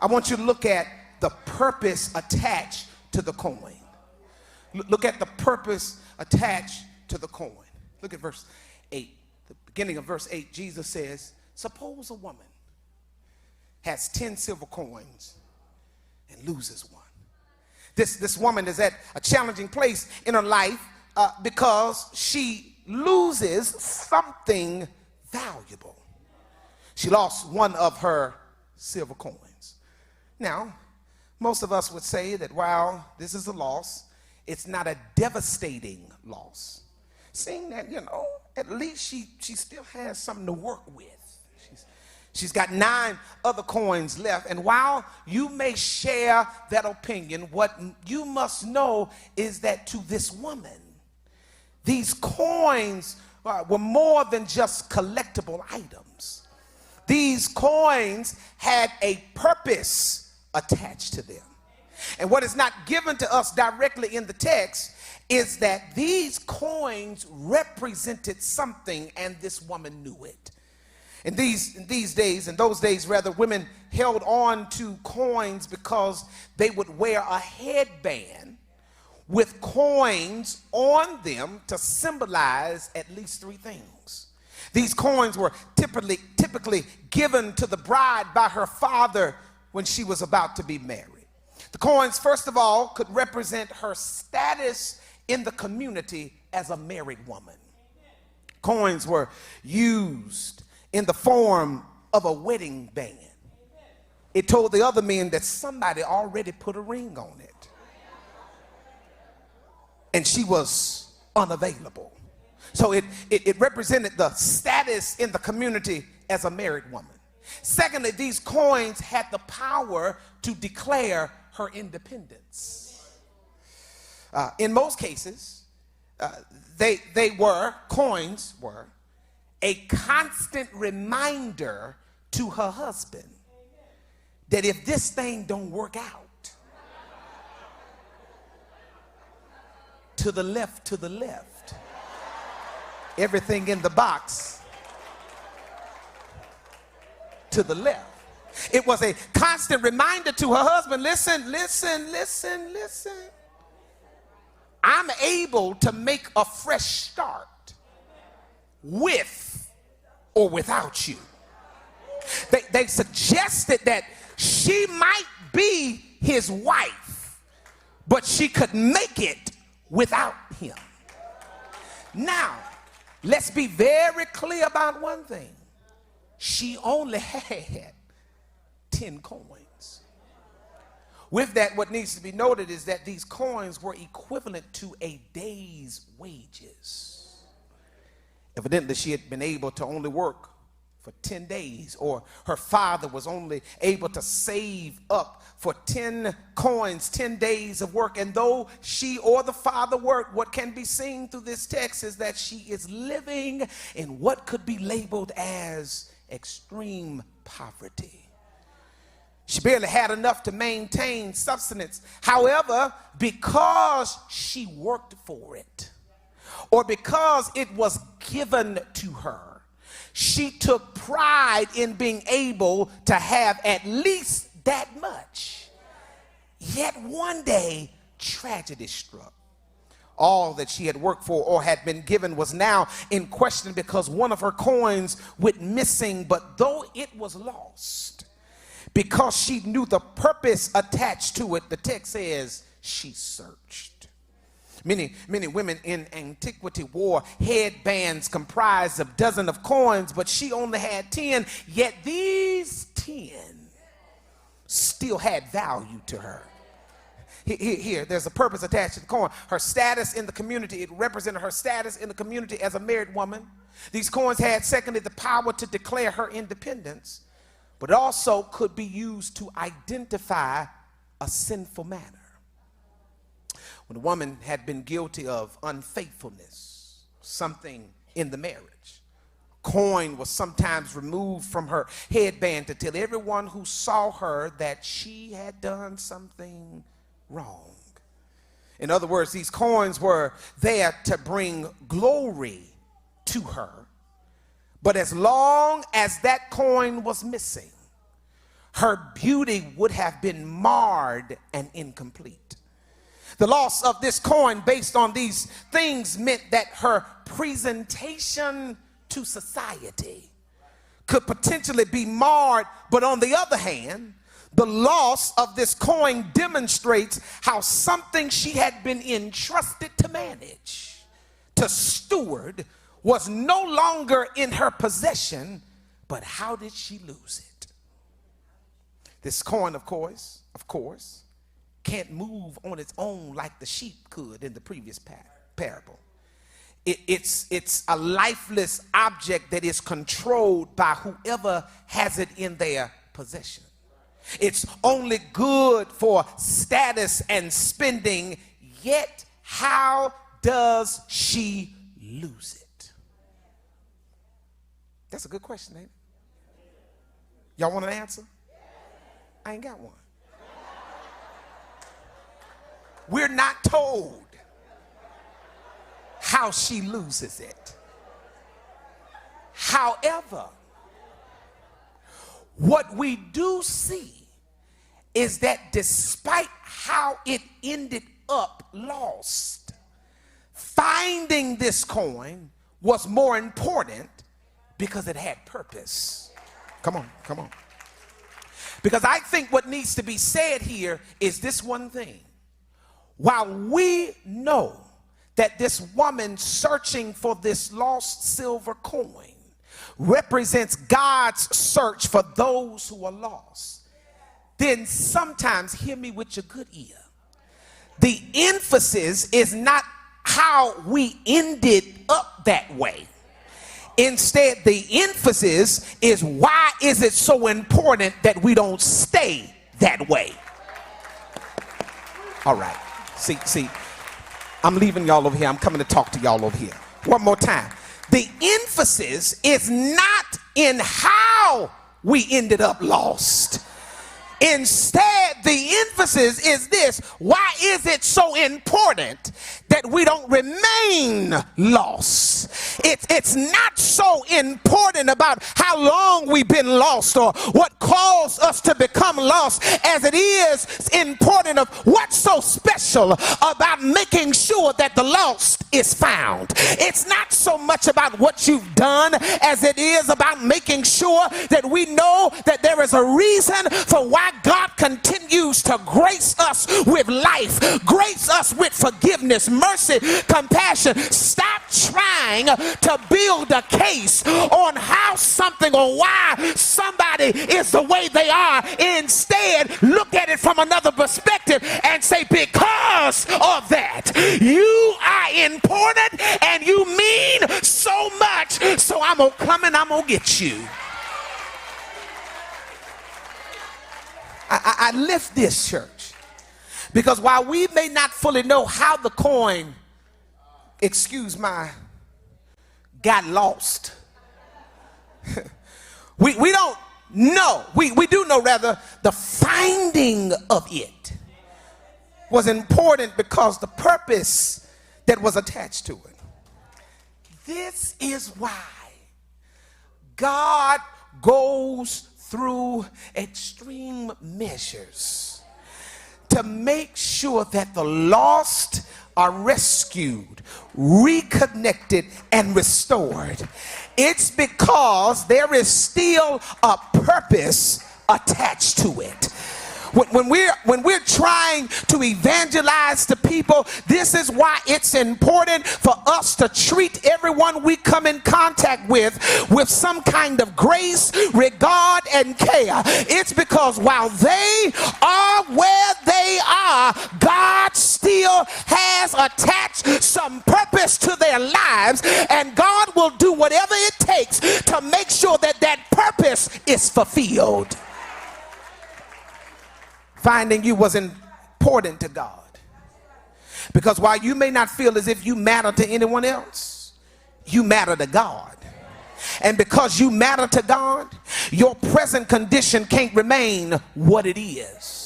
I want you to look at the purpose attached to the coin. Look at the purpose attached to the coin. Look at verse 8. The beginning of verse 8, Jesus says, suppose a woman has 10 silver coins and loses one. This woman is at a challenging place in her life because she loses something valuable. She lost one of her silver coins. Now, most of us would say that while this is a loss, it's not a devastating loss. Seeing that, at least she still has something to work with. She's got 9 other coins left. And while you may share that opinion, what you must know is that to this woman, these coins were more than just collectible items. These coins had a purpose attached to them. And what is not given to us directly in the text is that these coins represented something, and this woman knew it. In those days, women held on to coins because they would wear a headband with coins on them to symbolize at least 3 things. These coins were typically given to the bride by her father when she was about to be married. The coins, first of all, could represent her status in the community as a married woman. Coins were used in the form of a wedding band. It told the other men that somebody already put a ring on it, and she was unavailable. So it represented the status in the community as a married woman. Secondly, these coins had the power to declare her independence. In most cases, coins were a constant reminder to her husband that if this thing don't work out, to the left, everything in the box to the left. It was a constant reminder to her husband, listen. I'm able to make a fresh start with or without you. They suggested that she might be his wife, but she could make it without him. Now, let's be very clear about one thing. She only had 10 coins. With that, what needs to be noted is that these coins were equivalent to a day's wages. Evidently, she had been able to only work for 10 days, or her father was only able to save up for 10 coins, 10 days of work. And though she or the father worked, what can be seen through this text is that she is living in what could be labeled as extreme poverty. She barely had enough to maintain subsistence. However, because she worked for it, or because it was given to her, she took pride in being able to have at least that much. Yet one day, tragedy struck. All that she had worked for or had been given was now in question because one of her coins went missing. But though it was lost, because she knew the purpose attached to it, the text says she searched. Many women in antiquity wore headbands comprised of dozens of coins, but she only had 10. Yet these 10 still had value to her. Here, there's a purpose attached to the coin. Her status in the community, it represented her status in the community as a married woman. These coins had, secondly, the power to declare her independence, but it also could be used to identify a sinful manner. When a woman had been guilty of unfaithfulness, something in the marriage, a coin was sometimes removed from her headband to tell everyone who saw her that she had done something wrong. In other words, these coins were there to bring glory to her. But as long as that coin was missing, her beauty would have been marred and incomplete. The loss of this coin based on these things meant that her presentation to society could potentially be marred, but on the other hand, the loss of this coin demonstrates how something she had been entrusted to manage, to steward, was no longer in her possession, but how did she lose it? This coin, of course, can't move on its own like the sheep could in the previous parable. It's a lifeless object that is controlled by whoever has it in their possession. It's only good for status and spending, yet how does she lose it? That's a good question, ain't it? Y'all want an answer? I ain't got one. We're not told how she loses it. However, what we do see is that despite how it ended up lost, finding this coin was more important because it had purpose. Come on. Because I think what needs to be said here is this one thing. While we know that this woman searching for this lost silver coin represents God's search for those who are lost, then sometimes, hear me with your good ear, the emphasis is not how we ended up that way. Instead, the emphasis is why is it so important that we don't stay that way? All right. See, I'm leaving y'all over here. I'm coming to talk to y'all over here. One more time. The emphasis is not in how we ended up lost. Instead, the emphasis is this: why is it so important that we don't remain lost? It's not so important about how long we've been lost or what caused us to become lost as it is important of what's so special about making sure that the lost is found. It's not so much about what you've done as it is about making sure that we know that there is a reason for why God continues to grace us with life, grace us with forgiveness, mercy, compassion. Stop trying to build a case on how something or why somebody is the way they are. Instead, look at it from another perspective and say, because of that, you are important and you mean so much, so I'm gonna come and I'm gonna get you. I lift this, church, because while we may not fully know how the coin, got lost, we don't know. We do know, rather, the finding of it was important because the purpose that was attached to it. This is why God goes through extreme measures to make sure that the lost are rescued, reconnected, and restored. It's because there is still a purpose attached to it. When we're trying to evangelize to people, this is why it's important for us to treat everyone we come in contact with some kind of grace, regard, and care. It's because while they are where they are, God still has attached some purpose to their lives, and God will do whatever it takes to make sure that that purpose is fulfilled. Finding you was important to God, because while you may not feel as if you matter to anyone else, you matter to God. And because you matter to God, your present condition can't remain what it is.